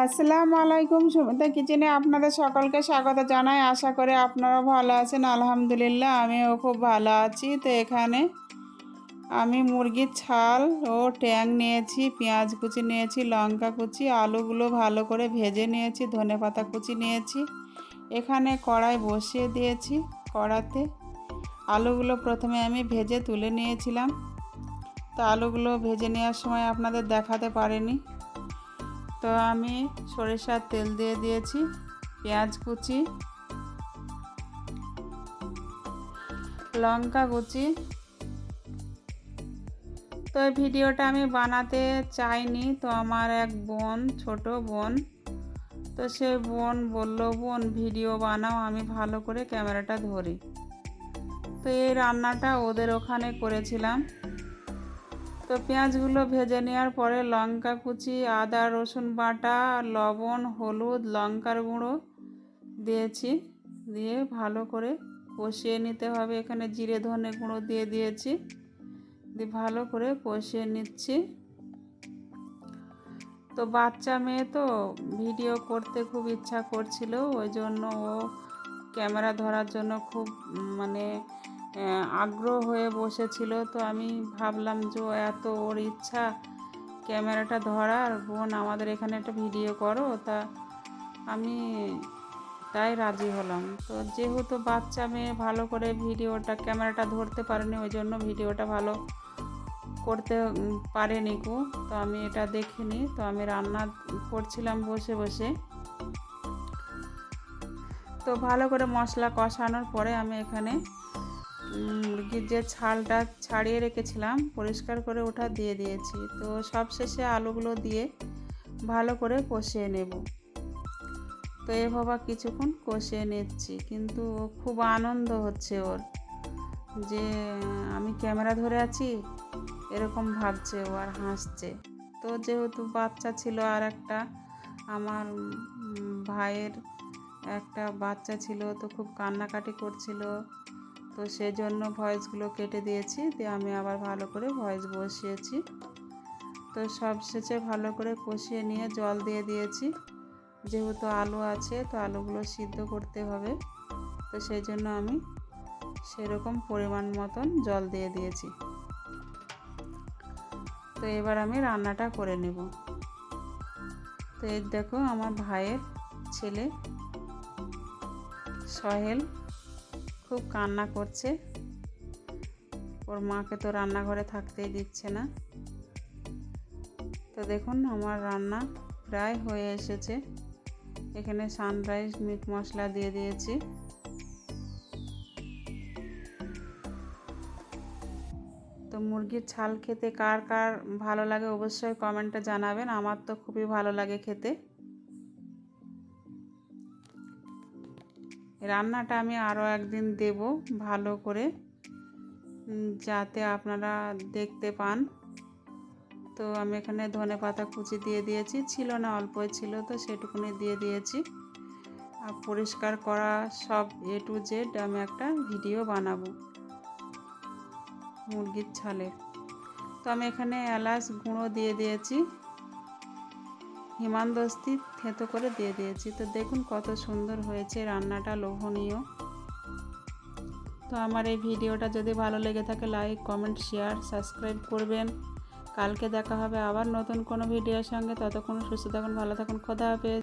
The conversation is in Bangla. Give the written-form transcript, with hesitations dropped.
আসসালামু আলাইকুম। সুমিতা কিচেনে আপনাদের সকলকে স্বাগত জানাই। আশা করি আপনারা ভালো আছেন। আলহামদুলিল্লাহ আমিও খুব ভালো আছি। তো এখানে আমি মুরগির ছাল ও ট্যাং নিয়েছি, পেঁয়াজ কুচি নিয়েছি, লঙ্কা কুচি, আলুগুলো ভালো করে ভেজে নিয়েছি, ধনেপাতা কুচি নিয়েছি। এখানে কড়াই বসিয়ে দিয়েছি। কড়াতে আলুগুলো প্রথমে আমি ভেজে তুলে নিয়েছিলাম। তো আলুগুলো ভেজে নেওয়ার সময় আপনাদের দেখাতে পারিনি। তো আমি সরিষার তেল দিয়ে দিয়েছি, পেঁয়াজ কুচি, লঙ্কা কুচি। তো এই ভিডিওটা আমি বানাতে চাইনি, তো আমার এক বোন, ছোট বোন, তো সে বোন বলল, বোন ভিডিও বানাও, আমি ভালো করে ক্যামেরাটা ধরি। তো এই রান্নাটা ওদের ওখানে করেছিলাম। তো পেঁয়াজগুলো ভেজে নেওয়ার পরে লঙ্কা কুচি, আদা রসুন বাটা, লবণ, হলুদ, লঙ্কার গুঁড়ো দিয়েছি। দিয়ে ভালো করে কষিয়ে নিতে হবে। এখানে জিরে ধনে গুঁড়ো দিয়ে দিয়েছি, দিয়ে ভালো করে কষিয়ে নিচ্ছি। তো বাচ্চা মেয়ে তো ভিডিও করতে খুব ইচ্ছা করছিল, ওই জন্য ও ক্যামেরা ধরার জন্য খুব আগ্রহ হয়ে বসেছিল। তো আমি ভাবলাম যে এত ওর ইচ্ছা ক্যামেরাটা ধরার, বোন আমাদের এখানে একটা ভিডিও করো, তা আমি তাই রাজি হলাম। তো যেহেতু বাচ্চা মেয়ে ভালো করে ক্যামেরাটা ধরতে পারেনি, ওই জন্য ভিডিওটা ভালো করতে পারেনি কো। তো আমি এটা দেখিনি। তো আমি রান্না করছিলাম বসে বসে। তো ভালো করে মশলা কষানোর পরে আমি এখানে মুরগির যে ছালটা ছাড়িয়ে রেখেছিলাম পরিষ্কার করে ওটা দিয়ে দিয়েছি। তো সবশেষে আলুগুলো দিয়ে ভালো করে কষিয়ে নেব। তো এভাবে কিছুক্ষণ কষিয়ে নিচ্ছি, কিন্তু খুব আনন্দ হচ্ছে ওর, যে আমি ক্যামেরা ধরে আছি এরকম ভাবছে ও, আর হাসছে। তো যেহেতু বাচ্চা ছিল, আর একটা আমার ভাইয়ের একটা বাচ্চা ছিল, তো খুব কান্নাকাটি করছিল, তো সেজন্য ভয়েসগুলো কেটে দিয়েছি, দিয়ে আমি আবার ভালো করে ভয়েস বসিয়েছি। তো সবশেষে ভালো করে কষিয়ে নিয়ে জল দিয়ে দিয়েছি। যেহেতু আলু আছে, তো আলুগুলো সিদ্ধ করতে হবে, তো সেই জন্য আমি সেরকম পরিমাণ মতন জল দিয়ে দিয়েছি। তো এবার আমি রান্নাটা করে নেব। তো এই দেখো আমার ভাইয়ের ছেলে সোহেল খুব কান্না করছে, ওর মাকে তো রান্নাঘরে থাকতেই দিচ্ছে না। তো দেখুন আমার রান্না প্রায় হয়ে এসেছে। এখানে সানরাইজ মিট মশলা দিয়ে দিয়েছি। তো মুরগির ছাল খেতে কার কার ভালো লাগে অবশ্যই কমেন্টে জানাবেন। আমার তো খুবই ভালো লাগে খেতে। রান্নাটা আমি আরও একদিন দেব ভালো করে, যাতে আপনারা দেখতে পান। তো আমি এখানে ধনেপাতা কুচি দিয়ে দিয়েছি, ছিল না অল্পই ছিল, তো সেটুকুনি দিয়ে দিয়েছি। আর পরিষ্কার করা সব A to Z আমি একটা ভিডিও বানাবো মুরগির ছালের। তো আমি এখানে এলাচ গুঁড়ো দিয়ে দিয়েছি, হিমানদস্তি থেঁতো করে দিয়ে দিয়েছি। তো দেখুন কত সুন্দর হয়েছে রান্নাটা, লোভনীয়। তো আমার এই ভিডিওটা যদি ভালো লেগে থাকে লাইক কমেন্ট শেয়ার সাবস্ক্রাইব করবেন। কালকে দেখা হবে আবার নতুন কোনো ভিডিওর সঙ্গে। ততক্ষণ সুস্থ থাকুন, ভালো থাকুন, খোদা হাফেজ।